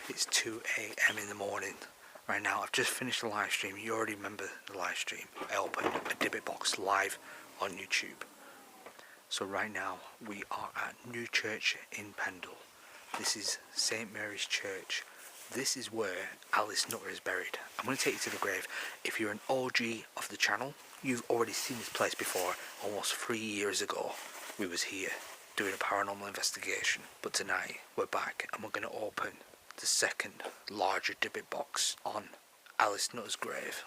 It's 2 AM in the morning. Right now, I've just finished the live stream. You already remember the live stream. I opened a Dibbit box live on YouTube. So right now, we are at New Church in Pendle. This is St Mary's Church. This is where Alice Nutter is buried. I'm going to take you to the grave. If you're an OG of the channel, you've already seen this place before. Almost 3 years ago, we was here doing a paranormal investigation. But tonight, we're back and we're going to open the second larger Dibbit box on Alice Nutter's grave.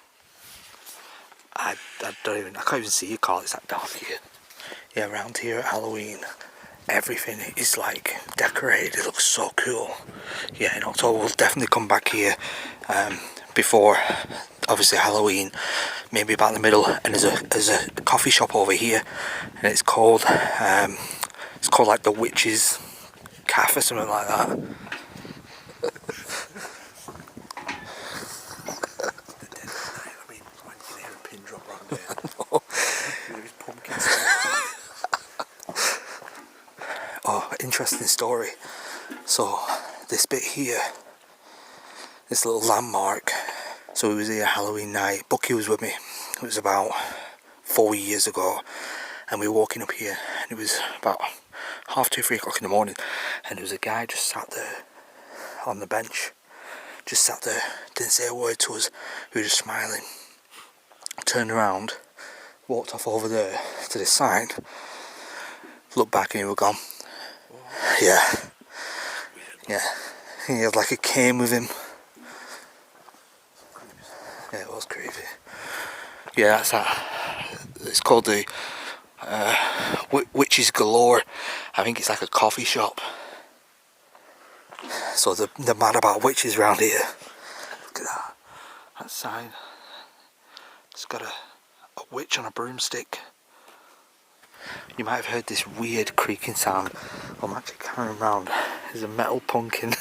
I can't even see you, Carl. It's that dark here. Yeah, around here at Halloween, everything is like decorated. It looks so cool. Yeah, in October we'll definitely come back here before obviously Halloween, maybe about the middle. And there's a coffee shop over here, and it's called like the Witch's Cafe or something like that. Oh, interesting story. So this bit here, this little landmark. So we was here Halloween night. Bucky was with me. It was about 4 years ago, and we were walking up here, and it was about 2:30, 3 o'clock in the morning, and there was a guy just sat there on the bench, just sat there, didn't say a word to us. We were just smiling. Turned around, walked off over there to this side, looked back, and he was gone. Yeah. He had like a cane with him. Yeah, it was creepy. Yeah, that's that. It's called the Witches Galore. I think it's like a coffee shop. So they're mad about witches around here. Look at that sign. It's got a witch on a broomstick. You might have heard this weird creaking sound. I'm actually carrying around. There's a metal pumpkin.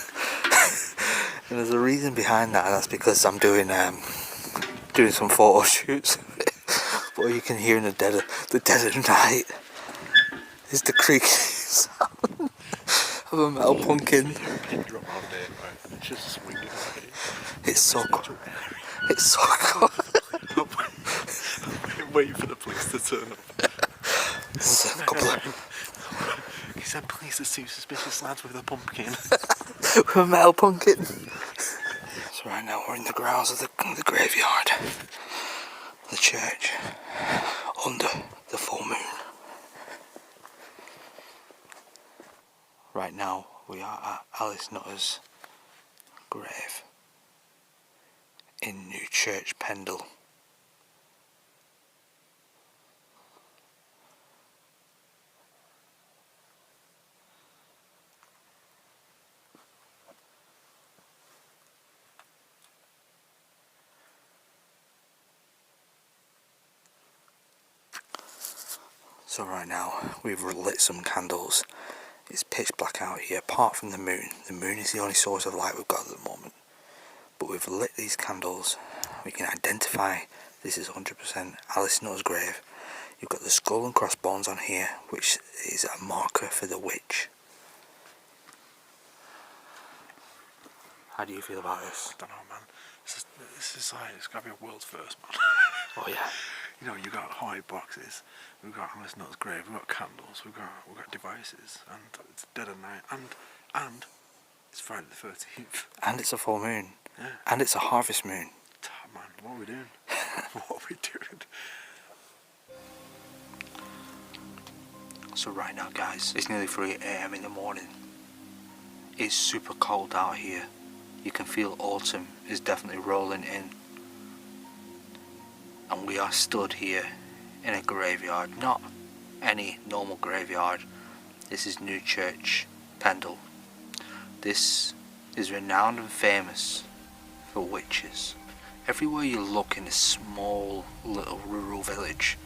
And there's a reason behind that. That's because I'm doing some photo shoots. But you can hear in the dead of night is the creaking sound of a metal pumpkin. It's so cool. It's so cool. Waiting for the police to turn up. There's a couple of... He said police are two suspicious lads with a pumpkin. With a metal pumpkin. So right now we're in the grounds of the graveyard. The church. Under the full moon. Right now we are at Alice Nutter's grave. In New Church, Pendle. So right now we've lit some candles. It's pitch black out here apart from the moon. The moon is the only source of light we've got at the moment. But we've lit these candles. We can identify this is 100% Alice Nutter's grave. You've got the skull and crossbones on here, which is a marker for the witch. How do you feel about this? I don't know, man. This is like, it's got to be a world's first, man. Oh yeah. You know, you got white boxes, we've got Alice Nutter's grave, we've got candles, we've got devices, and it's dead of night, and it's Friday the 13th. And it's a full moon. Yeah. And it's a harvest moon. Oh, man, what are we doing? What are we doing? So right now guys, it's nearly 3 AM in the morning. It's super cold out here. You can feel autumn is definitely rolling in. And we are stood here in a graveyard, not any normal graveyard. This is New Church, Pendle. This is renowned and famous for witches. Everywhere you look in this small little rural village,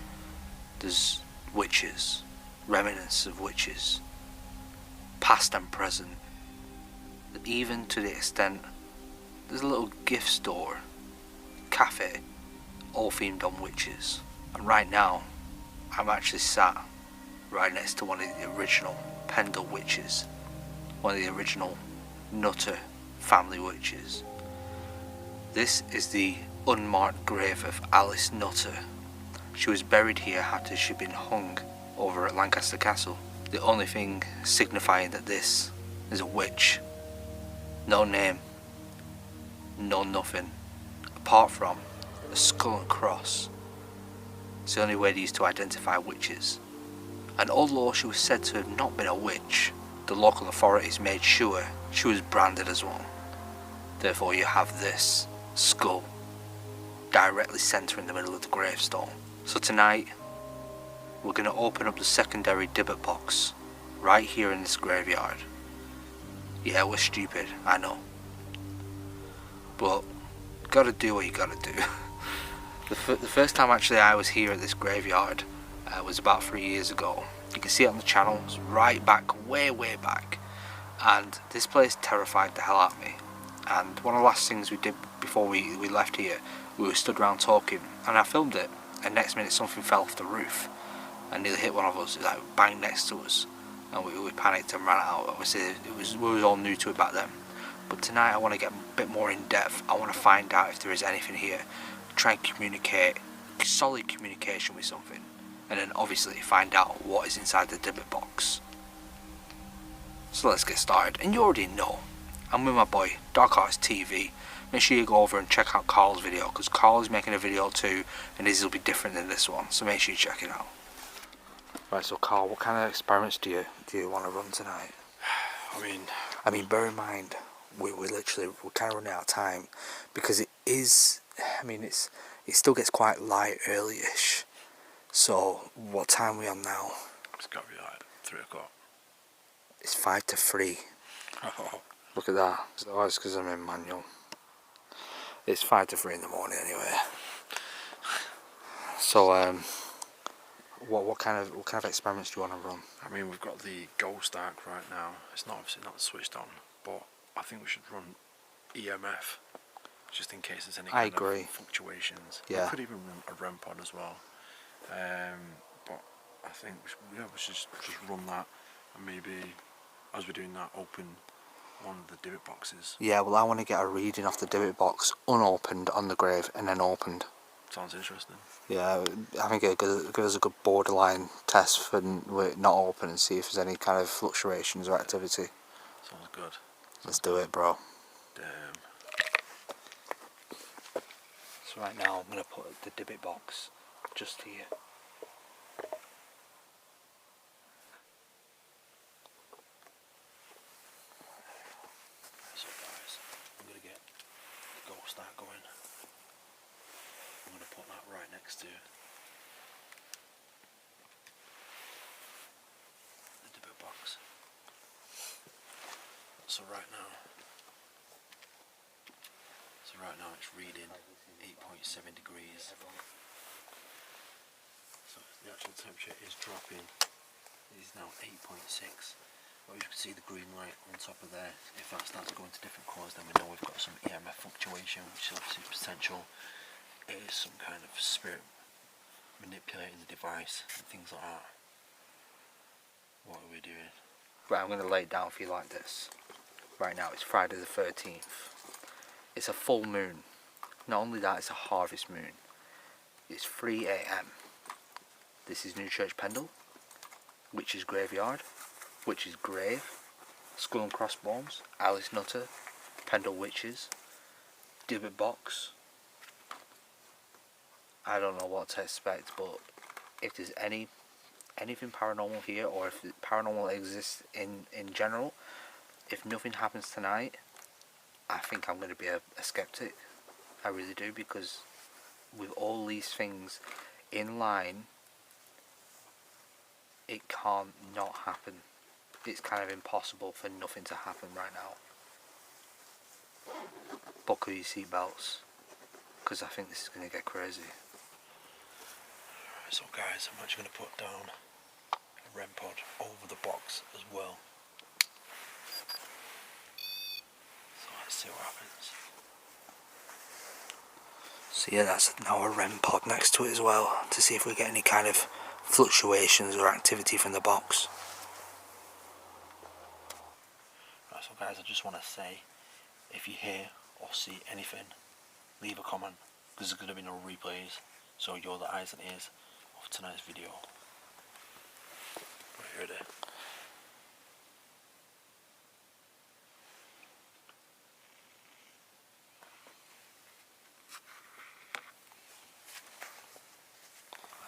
there's witches, remnants of witches, past and present. Even to the extent there's a little gift store, cafe, all themed on witches. And right now I'm actually sat right next to one of the original Pendle witches, one of the original Nutter family witches. This is the unmarked grave of Alice Nutter. She was buried here after she'd been hung over at Lancaster Castle. The only thing signifying that this is a witch. No name, no nothing, apart from a skull and cross. It's the only way they used to identify witches. And although she was said to have not been a witch, the local authorities made sure she was branded as one. Therefore you have this skull directly centre in the middle of the gravestone. So tonight we're going to open up the secondary Dybbuk box right here in this graveyard. Yeah, we're stupid, I know, but gotta do what you gotta do. The first time actually I was here at this graveyard was about 3 years ago. You can see it on the channel, it's right back, way back, and this place terrified the hell out of me. And one of the last things we did before we left here, we were stood around talking, and I filmed it, and next minute something fell off the roof and nearly hit one of us, like bang next to us, and we panicked and ran out. Obviously we were all new to it back then, but tonight I want to get a bit more in depth. I want to find out if there is anything here, try and communicate, solid communication with something, and then obviously find out what is inside the Dybbuk box. So let's get started. And you already know, I'm with my boy Dark Artist TV. Make sure you go over and check out Carl's video, because Carl is making a video too, and his will be different than this one, so make sure you check it out. Right, so Carl, what kind of experiments do you want to run tonight? I mean, bear in mind, we're kind of running out of time, because it is, I mean, it still gets quite light early-ish. So what time are we on now? It's got to be like 3 o'clock. It's 5 to 3. Oh. Look at that. Oh, it's because I'm in manual. It's 5 to 3 in the morning anyway. So what kind of experiments do you want to run? I mean, we've got the ghost arc right now. It's obviously not switched on, but I think we should run EMF, just in case there's any kind of fluctuations. Yeah. We could even run a REM pod as well. But I think we should just run that, and maybe as we're doing that, open one of the Dybbuk boxes. Yeah, well, I want to get a reading off the Dybbuk box unopened on the grave and then opened. Sounds interesting. Yeah, I think it gives us a good borderline test for it not open and see if there's any kind of fluctuations or activity. Sounds good. Let's do it, bro. Damn. So right now I'm going to put the Dybbuk box just here. So guys, I'm going to get the ghost start going. I'm going to put that right next to the Dybbuk box. So right now it's reading 8.7 degrees. So the actual temperature is dropping. It is now 8.6. But you can see the green light on top of there. If that starts going to different colours, then we know we've got some EMF fluctuation, which is obviously potential. It is some kind of spirit manipulating the device and things like that. What are we doing? Right, I'm going to lay it down for you like this. Right now it's Friday the 13th. It's a full moon. Not only that, it's a harvest moon. It's 3 AM. This is New Church Pendle, Witch's Graveyard, Witch's Grave, Skull and Crossbones, Alice Nutter, Pendle Witches, Dybbuk box. I don't know what to expect, but if there's anything paranormal here, or if paranormal exists in general, if nothing happens tonight, I think I'm going to be a skeptic. I really do, because with all these things in line, it can't not happen. It's kind of impossible for nothing to happen right now. Buckle your seatbelts, because I think this is going to get crazy. So guys, I'm actually going to put down a REM pod over the box as well. So let's see what happens. So yeah, that's now a REM pod next to it as well, to see if we get any kind of fluctuations or activity from the box. Right, so guys, I just want to say, If you hear or see anything, leave a comment, because there's going to be no replays, so you're the eyes and ears of tonight's video. Right here it is.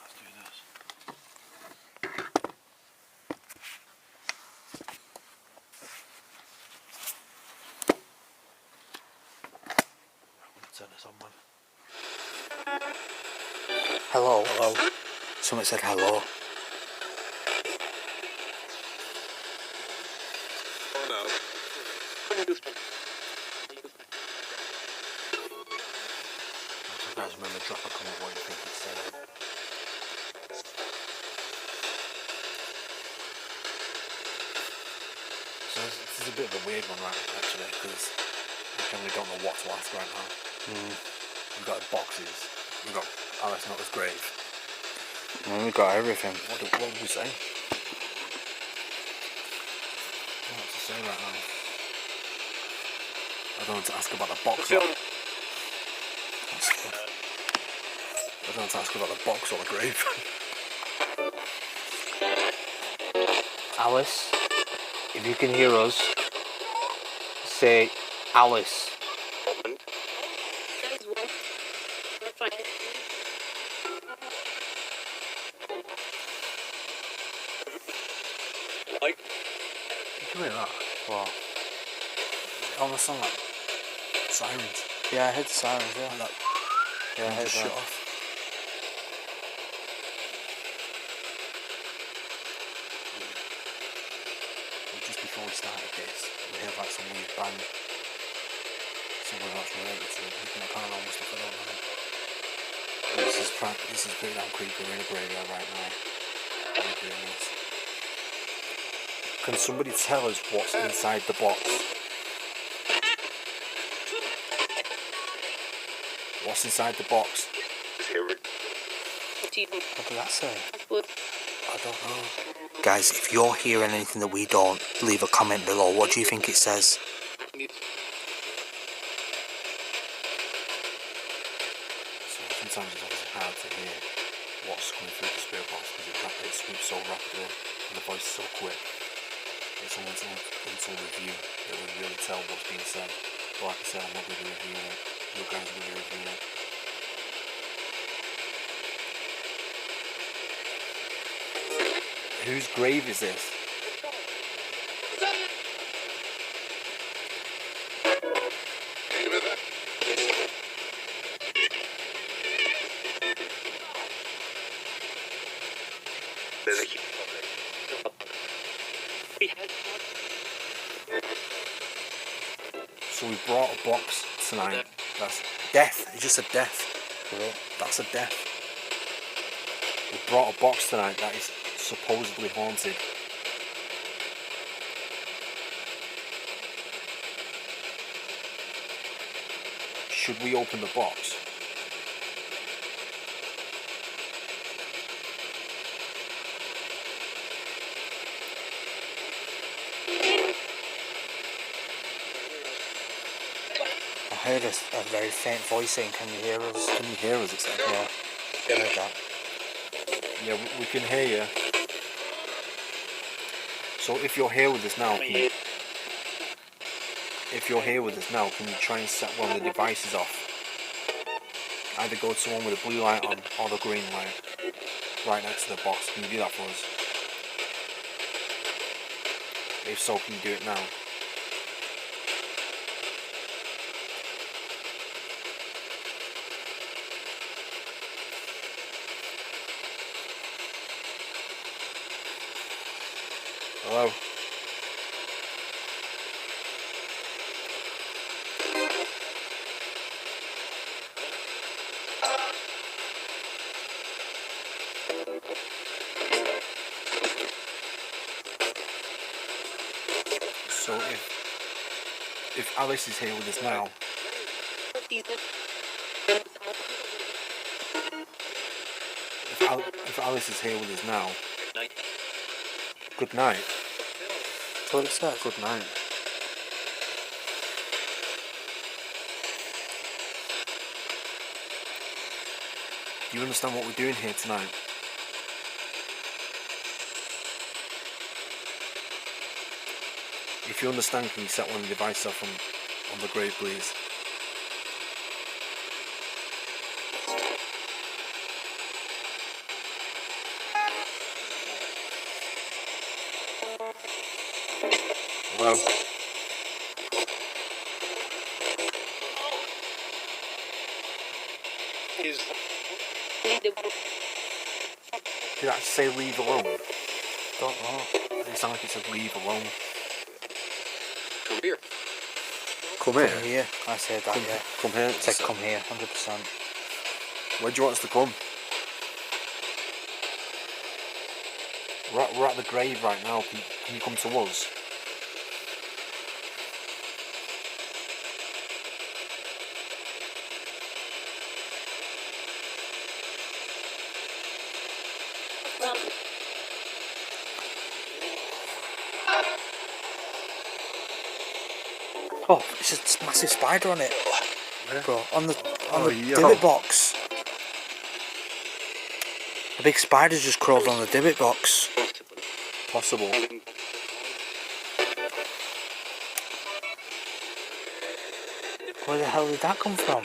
Let's do this. Turn this on, man. Hello. Hello. Someone said hello. Oh no. So guys, remember, drop a comment what you think it's saying. So this is a bit of a weird one, right, actually, because we generally don't know what to ask right now. We've got boxes, we've got Alice Nutter's grave. We got everything. What do we say? What to say right now? I don't want to ask about the box. I don't want to ask about the box or the grave. Alice, if you can hear us, say Alice. Like, Did you hear that? What? It almost sounded like sirens. Yeah, I heard the sirens, yeah. Like that. Yeah, I heard Just that. shut off. Just before we started this, we heard like some weird bang. Something that's related to anything paranormal stuff, I don't know. This is pretty damn creepy. We're in a graveyard right now. We're doing this. Can somebody tell us what's inside the box? What's inside the box? What did that say? I don't know. Guys, if you're hearing anything that we don't, leave a comment below. What do you think it says? So sometimes it's obviously hard to hear what's coming through the spirit box because it sweeps so rapidly and the voice is so quick. It's almost until review that we really tell what's being said. But like I said, I'm not going to be reviewing it. You guys are going to be reviewing it. Whose grave is this? So we brought a box tonight. That's death. It's just a death. That's a death. We brought a box tonight that is supposedly haunted. Should we open the box? I heard a very faint voice saying, "Can you hear us?" Can you hear us? It said. Yeah. I heard that. Yeah, we can hear you. So if you're here with us now, can you try and set one of the devices off? Either go to one with a blue light on or the green light right next to the box. Can you do that for us? If so, can you do it now? Hello? So if Alice is here with us now, if Alice is here with us now, good night. That's what it said. Good night. Do you understand what we're doing here tonight? If you understand, can you set one of the devices off on the grave, please? Hello? Did that say leave alone? Don't know. It sounds like it said leave alone. Come here. Come Come here. I said that, yeah. Come here. It said come here, 100%. Where do you want us to come? We're at the grave right now. Can you come to us? Oh, it's a massive spider on it. Where? Bro, on the yo. divot box. A big spider's just crawled on the divot box. Possible. Where the hell did that come from?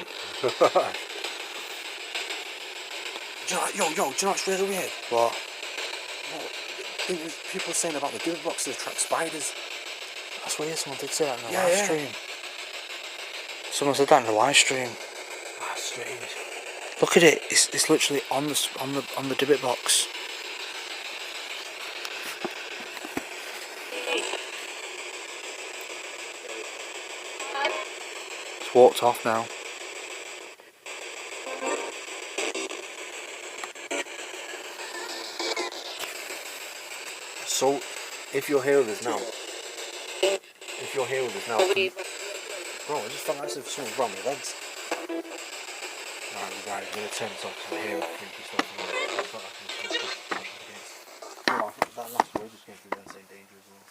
Do you know, do you know what's really weird? What? People saying about the divot boxes attract spiders. That's weird, someone did say that in the Yeah, live yeah. stream. Someone said that in the live stream. That's strange. Look at it, it's literally on the divot box. It's walked off now. So, if you're here with us now, bro, I just felt like something's wrong with my legs. Right, I'm going to turn this off because I hear freaky stuff. And I felt like I was just push it against. No, I think that last word just came through the same danger as well.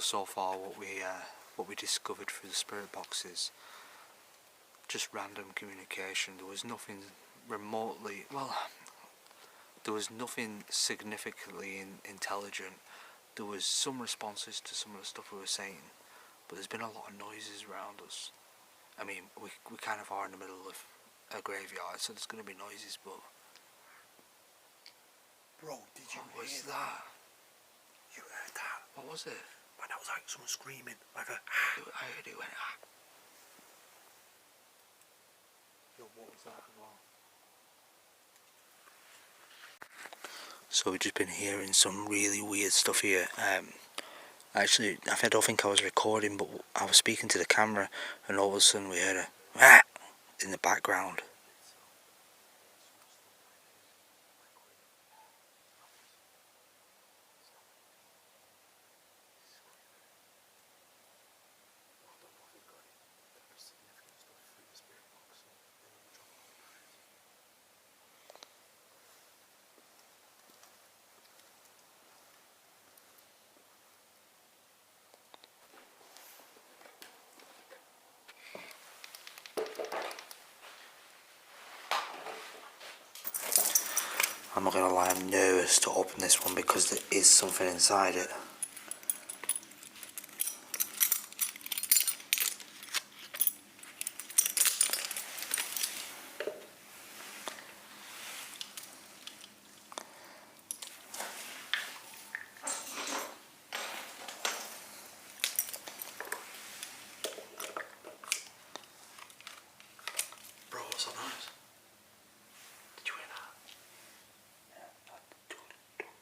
So far what we discovered through the spirit boxes, just random communication. There was nothing remotely, well, there was nothing significantly intelligent. There was some responses to some of the stuff we were saying, but there's been a lot of noises around us. I mean, we kind of are in the middle of a graveyard, so there's going to be noises, but... Bro, did you What was hear that? You heard that? What was it? Man, that was like someone screaming, like a... I heard it went, ah. Yo, what was that as well? So we've just been hearing some really weird stuff here. Actually, I don't think I was recording, but I was speaking to the camera, and all of a sudden we heard a ah in the background. I'm not gonna lie, I'm nervous to open this one because there is something inside it. Bro, what's that noise? Did you hear that?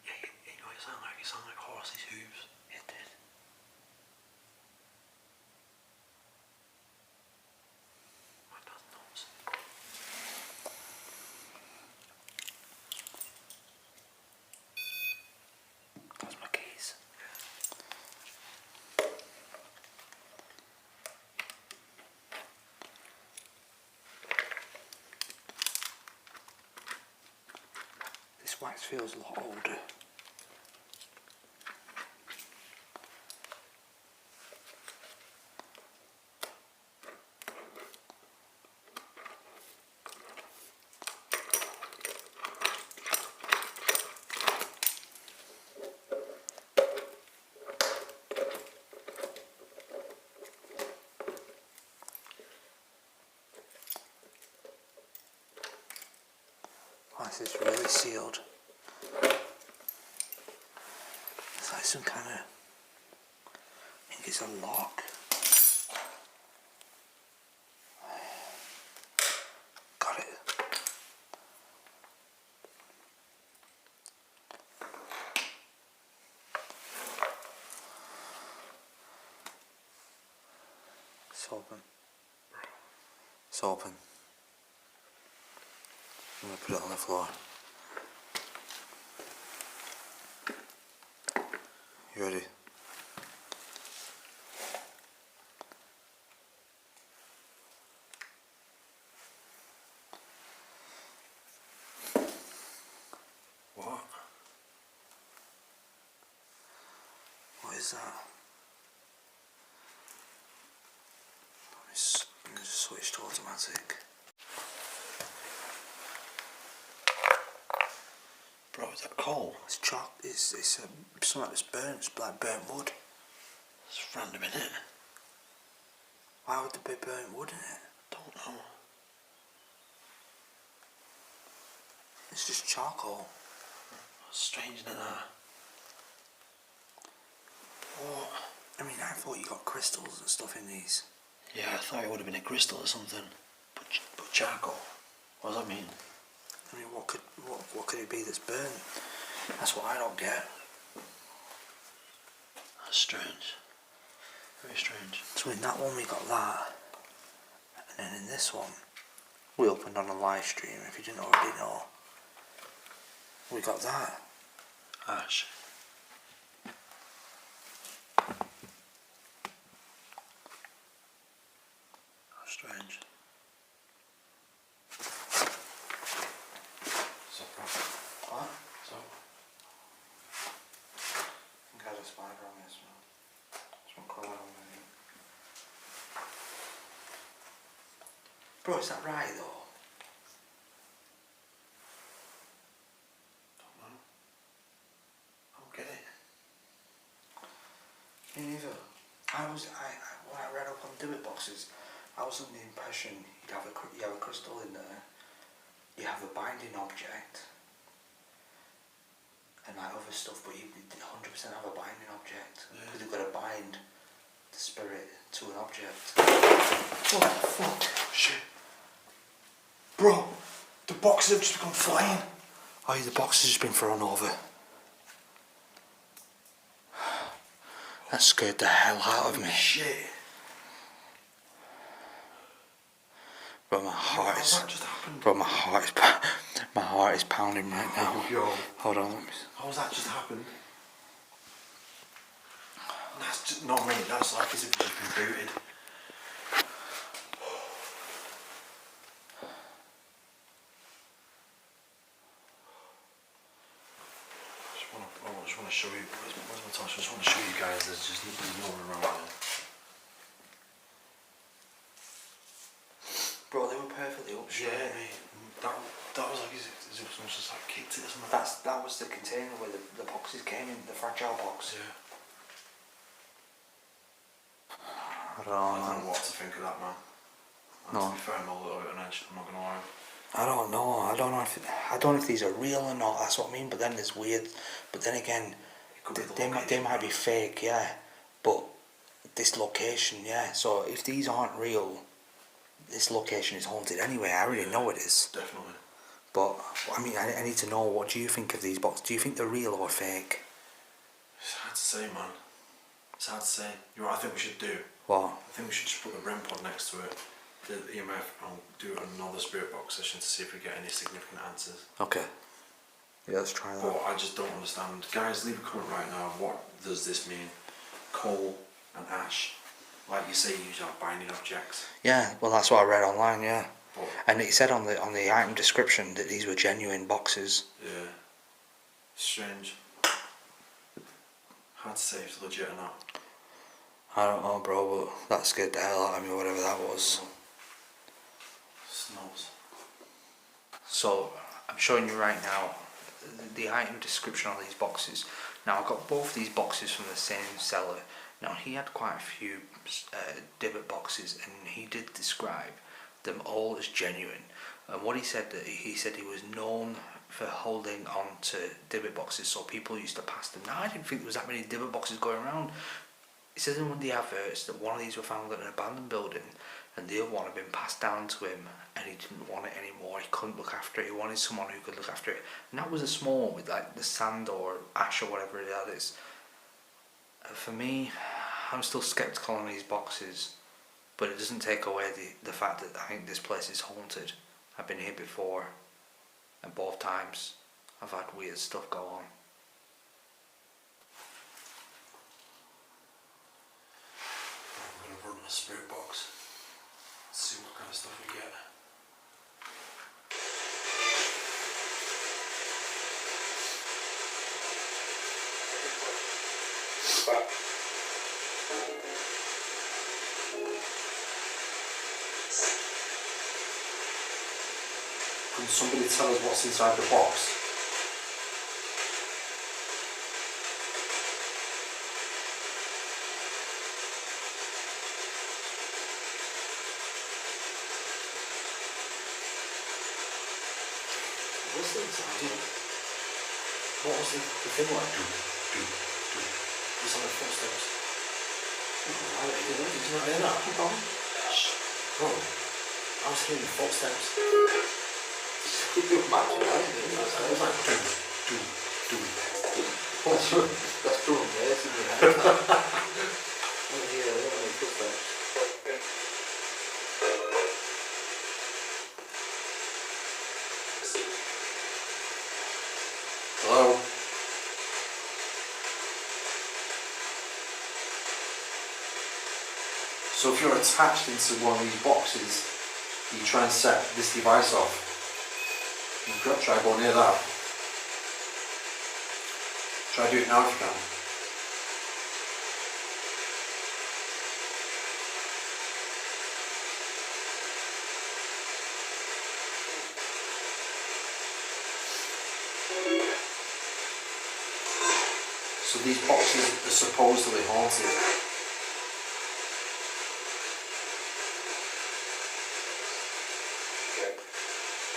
Yeah, you know what it sounded like horses' hooves. It did. Man, that's nuts. That's my keys. This wax feels a lot older. this is really sealed. It's like some kind of... I think it's a lock. Got it. It's open. It's open. I'm going to put it on the floor. You ready? What? What is that? It's switched to automatic. Bro, is that coal? It's chalk. It's something that's burnt. It's like burnt wood. It's random, isn't it? Why would there be burnt wood in it? Don't know. It's just charcoal. That's strange, isn't it? What? I mean, I thought you got crystals and stuff in these. Yeah, I thought it would have been a crystal or something. But charcoal? What does that mean? I mean, what could it be that's burnt? That's what I don't get. That's strange. Very strange. So in that one we got that, and then in this one we opened on a live stream. If you didn't already know, we got that. Ash. How strange. So, What? so. I think I had a spider on this one. This one crawling on me. Bro, is that right though? Don't know. I don't get it. Me neither. When I read up on divot boxes, I was under the impression you have a crystal in there, you have a binding object, and like other stuff, but you 100% have a binding object because you've got to bind the spirit to an object. What the fuck? Shit. Bro, the boxes have just gone flying. Oh, yeah, the box has just been thrown over. That scared the hell out of me. Shit. But my heart How's is. that just happened? But my heart is pounding right now. Yo. Hold on, let me. How's that just happened? That's just not me. That's like as if it's just been booted. I just want to show you. Where's my touch? I just want to show you guys. There's no one around here. Bro, they were perfectly up straight. Yeah, mate. That was like as if someone just like kicked it or something. That was the container where the boxes came in, the fragile box. Yeah. I don't I know, don't know what to think of that, man. And No. to be fair, I'm a little bit on edge. I'm not gonna lie. I don't know. I don't know if these are real or not. That's what I mean. But then there's weird. But then again, It could be the they location, might be man. fake, yeah. But this location, yeah. So if these aren't real, this location is haunted anyway. I already know it is. Definitely. But I mean, I need to know, what do you think of these boxes? Do you think they're real or fake? It's hard to say, man. It's hard to say. You know what I think we should do? What? I think we should just put the REM pod next to it, the EMF, and do another spirit box session to see if we get any significant answers. Okay. Yeah, let's try that. But I just don't understand. Guys, leave a comment right now. What does this mean? Coal and ash. Like you say, you are binding objects. Yeah, well, that's what I read online. Yeah, But and it said on the item description that these were genuine boxes. yeah, strange. Hard to say if it's legit or not. I don't know, bro, but that scared the hell out of me, whatever that was. Snows. So I'm showing you right now the item description on these boxes. Now I got both these boxes from the same seller. Now he had quite a few divot boxes, and he did describe them all as genuine. And what he said, that he said he was known for holding on to divot boxes, so people used to pass them. Now I didn't think there was that many divot boxes going around. It says in one of the adverts that one of these were found in an abandoned building and the other one had been passed down to him and he didn't want it anymore. He couldn't look after it. He wanted someone who could look after it. And that was a small one with like the sand or ash or whatever it is. For me, I'm still sceptical on these boxes, but it doesn't take away the fact that I think this place is haunted. I've been here before and both times I've had weird stuff go on. I'm going to run a spirit box, see what kind of stuff we get. Can somebody tell us what's inside the box? What's the inside? What was the thing like? It's on the footsteps. Did you not hear that? Bro, I was hearing footsteps. Keep your back to that. It was like That's true, yes, isn't it? Yeah, I don't know footsteps. Hello? So if you're attached into one of these boxes, you try and set this device off. You've got to try going near that. Try do it now if you can. So these boxes are supposedly haunted.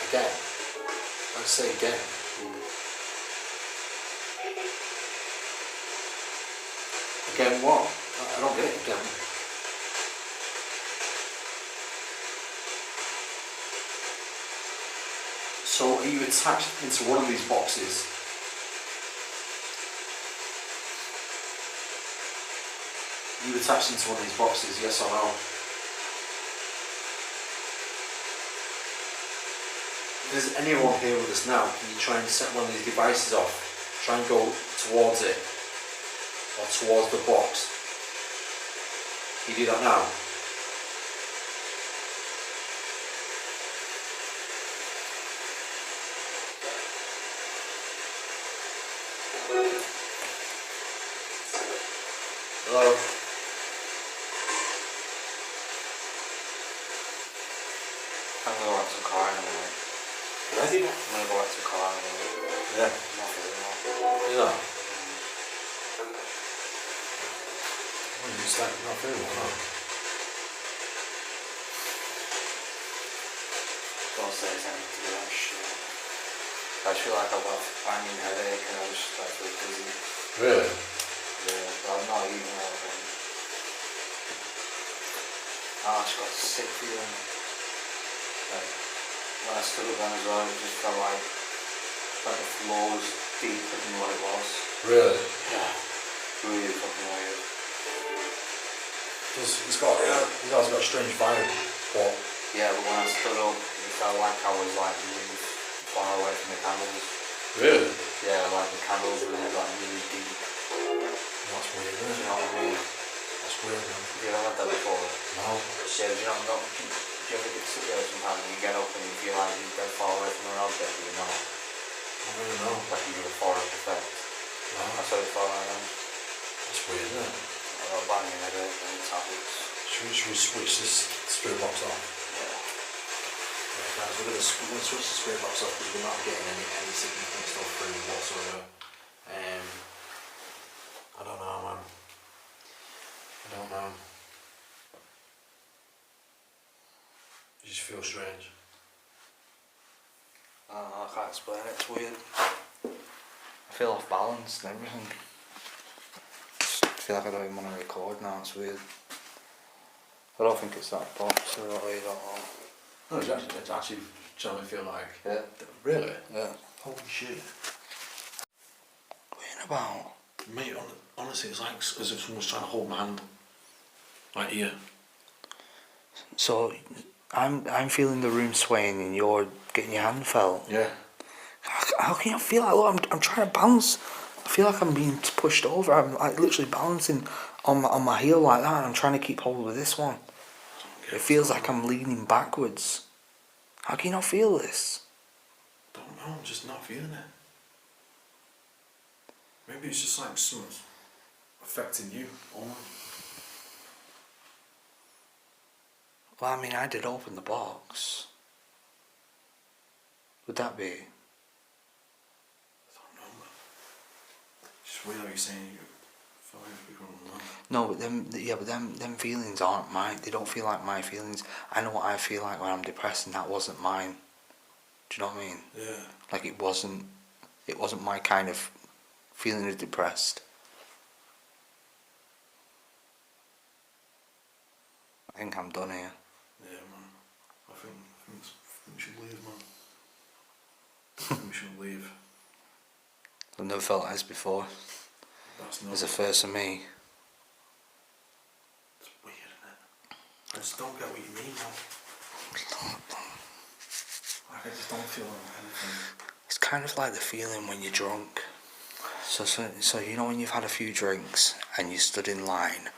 Again. I say again. Again what? I don't get it again. So are you attached into one of these boxes? Are you attached into one of these boxes, yes or no? If there's anyone here with us now, can you try and set one of these devices off? Try and go towards it, or towards the box. Can you do that now? Hello? I'm going to go back to the car in a minute. Ready? I'm going to go back to the car in a minute. Yeah. Yeah. Well, you start not very well, huh? Don't say anything to do that shit. I feel like I've got a banging headache and I was just like really dizzy. Really? Yeah, but I'm not eating anything. I just got a sick feeling. Like, when I stood up then as well, it just felt like the floor was deeper than what it was. Really? Yeah. Really fucking weird. It's got a strange vibe, but Yeah, but when I stood up, it felt like I was like really far away from the candles. really? Yeah, like the candles were like really deep. That's weird, Do isn't you it? know what I mean? That's weird, man. Have you ever had that before? No. Yeah, do you know, do you ever get sit there sometimes and you get up and you feel like you're very far away from an object, but you're not? I don't really know. Like you do a forest effect. No. That's what it felt like then. That's weird, isn't it? I got banging headache and tablets. Should we switch this spirit box off? Yeah. Yeah, guys, we're gonna switch the spirit box off because we're not getting any significant stuff through whatsoever. I don't know, man. I don't know. You just feel strange. I don't know, I can't explain it, it's weird. I feel off balance and everything. I feel like I don't even want to record now, it's weird. I don't think it's that box, I really don't know. No, it's actually generally feel like. Yeah. Really? Yeah. Holy shit. What are you about? Mate, honestly, it's like as if someone's trying to hold my hand. Like here. So, I'm feeling the room swaying and you're getting your hand felt. Yeah. How can you feel like, look, I'm trying to balance. I feel like I'm being pushed over. I'm like literally balancing on my heel like that and I'm trying to keep hold of this one. It feels like I'm leaning backwards. How can you not feel this? Don't know, I'm just not feeling it. Maybe it's just like something affecting you only. Well, I mean, I did open the box. Would that be? I don't know, man. Just weird how you're saying you feel like you're going on. No, but them feelings aren't mine. They don't feel like my feelings. I know what I feel like when I'm depressed, and that wasn't mine. Do you know what I mean? Yeah. Like it wasn't my kind of feeling of depressed. I think I'm done here. Yeah, man. I think we should leave, man. I think we should leave. I've never felt like this before. That's not. It's a first for me. It's weird, isn't it? I just don't get what you mean, man. Like, I just don't feel anything. It's kind of like the feeling when you're drunk. So you know when you've had a few drinks and you stood in line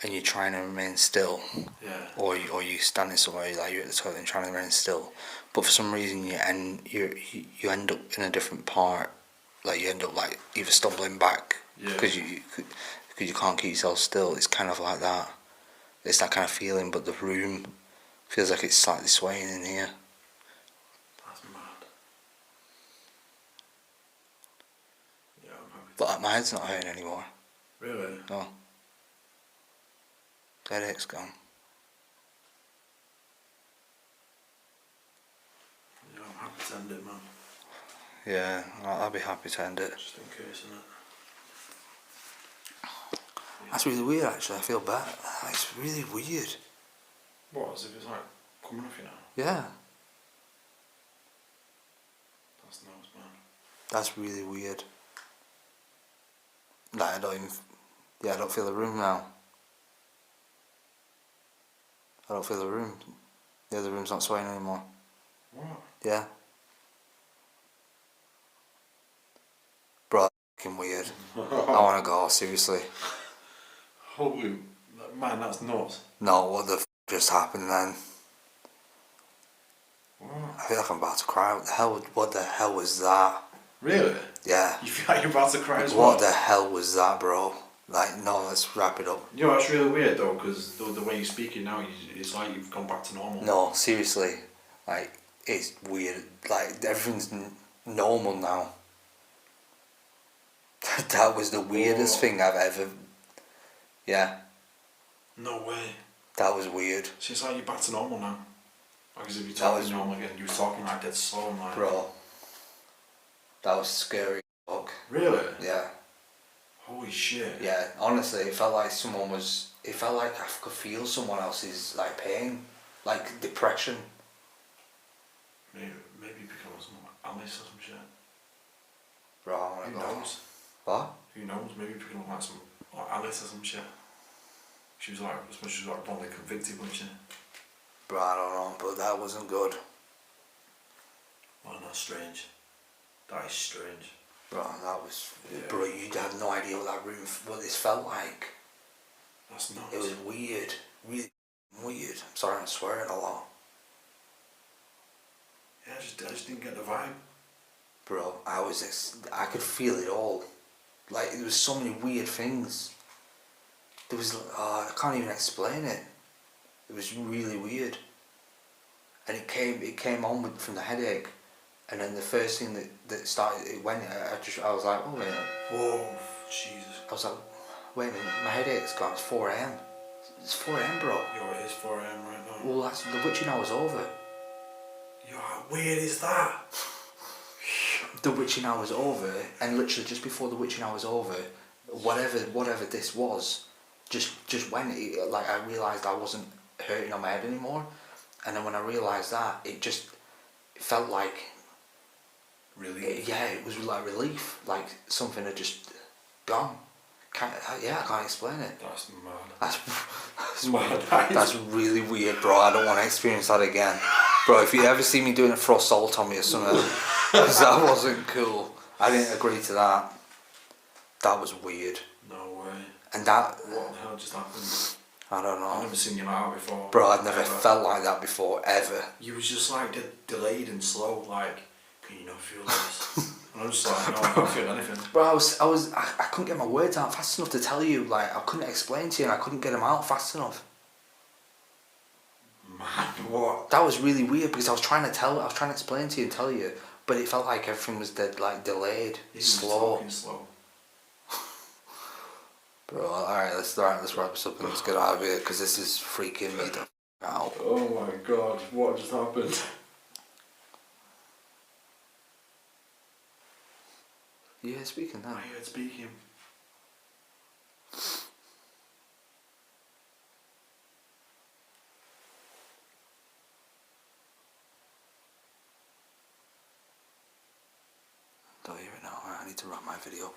and you're trying to remain still, Yeah. or you standing somewhere like you're at the toilet and trying to remain still, but for some reason you end up in a different part, like you end up like either stumbling back because you can't keep yourself still. It's kind of like that. It's that kind of feeling, but the room feels like it's slightly swaying in here. That's mad. Yeah, I'm happy. But my head's not hurting anymore. Really? No. The headache's gone. Yeah, I'm happy to end it, man. Yeah, I'll be happy to end it. Just in case, innit? That's really weird actually, I feel bad. It's really weird. What, as if it's like coming off you now? Yeah, That's nice, man. that's really weird. Like I don't feel the room now. I don't feel the room. Yeah, the room's not swaying anymore. What? Yeah. Bro, fucking weird. I wanna go, seriously. Holy, man, that's nuts. No, what the just happened then? What? I feel like I'm about to cry. What the hell was that? Really? Yeah. You feel like you're about to cry as well? What the hell was that, bro? Like, no, let's wrap it up. You know, that's really weird though, because the way you're speaking now, it's like you've gone back to normal. No, seriously. Like, it's weird. Like, everything's normal now. That was the weirdest thing I've ever... Yeah, No way. that was weird. So it's like you're back to normal now. Like as if you're That talking was- normal again. You were talking like dead slow and like... Bro, that was scary. Fuck. Really? Yeah, Holy shit. yeah. Honestly, it felt like someone was... It felt like I could feel someone else's, like, pain. Like, depression. Maybe because some Alice or some shit. Bro, I wanna Who go. knows? What? Who knows? Maybe because like some like Alice or some shit. She was like, I suppose she was like probably convicted, wasn't she? Bro, I don't know, but that wasn't good. Well, that's strange. That is strange. Bro, that was... Yeah. Bro, you have no idea what this felt like. That's nuts. It was weird. Really weird. I'm sorry I'm swearing a lot. Yeah, I just didn't get the vibe. Bro, I could feel it all. Like, there was so many weird things. There was, I can't even explain it. It was really weird. And it came on from the headache. And then the first thing that started, I was like, oh wait a minute. Whoa, Jesus. I was like, wait a minute, my headache's gone, it's 4 AM. It's 4 AM, bro. Yo, it is 4 AM right now. Well, the witching hour's over. Yo, how weird is that? the witching hour was over, and literally just before the witching hour was over, whatever this was, just went. Like I realised I wasn't hurting on my head anymore, and then when I realised that, it felt like Relief. it was like relief, like something had just gone. I can't explain it. That's mad. That's Mad. that's really weird, bro. I don't want to experience that again, bro. If you ever see me doing a frost salt on me or something, because that wasn't cool. I didn't agree to that. That was weird. No way. And that, What the hell just happened? I don't I've know, never seen you like that before. bro. I'd never ever. felt like that before, ever. You was just like delayed and slow. Like, can you not feel this? And I'm just like, no, I can't feel anything. Bro, I couldn't get my words out fast enough to tell you. Like, I couldn't explain to you, and I couldn't get them out fast enough. Man, what? That was really weird because I was trying to explain to you and tell you, but it felt like everything was delayed, He was slow. talking slow. Bro, alright, let's wrap this up and let's get out of here because this is freaking me the f out. Oh my god, what just happened? Yeah, speaking now. I heard speaking. Don't hear it now. I need to wrap my video.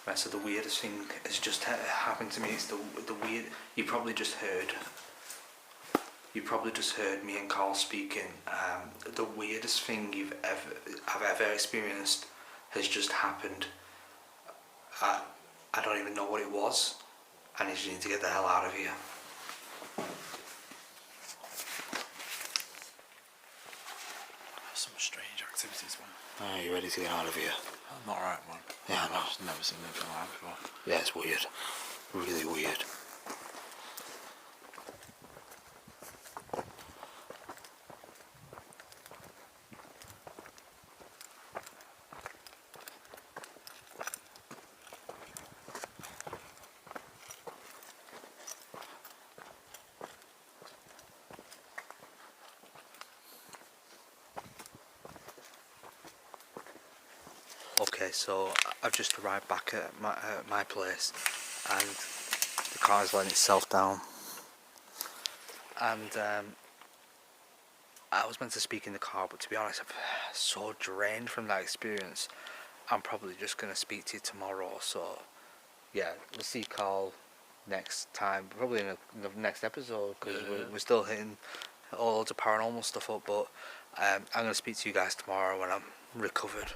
Right, so the weirdest thing has just happened to me. It's the weird. You probably just heard me and Carl speaking. The weirdest thing I've ever experienced has just happened. I don't even know what it was. I just need to get the hell out of here. Some strange activities, man. Are you ready to get out of here? I'm not right, man. Yeah, I know. I've never seen anything like that before. Yeah, it's weird. Really weird. Okay, so I've just arrived back at my place, and the car's letting itself down. And I was meant to speak in the car, but to be honest, I'm so drained from that experience. I'm probably just gonna speak to you tomorrow. So yeah, we'll see Carl next time, probably in the next episode, because we're still hitting all the paranormal stuff up. But I'm gonna speak to you guys tomorrow when I'm recovered.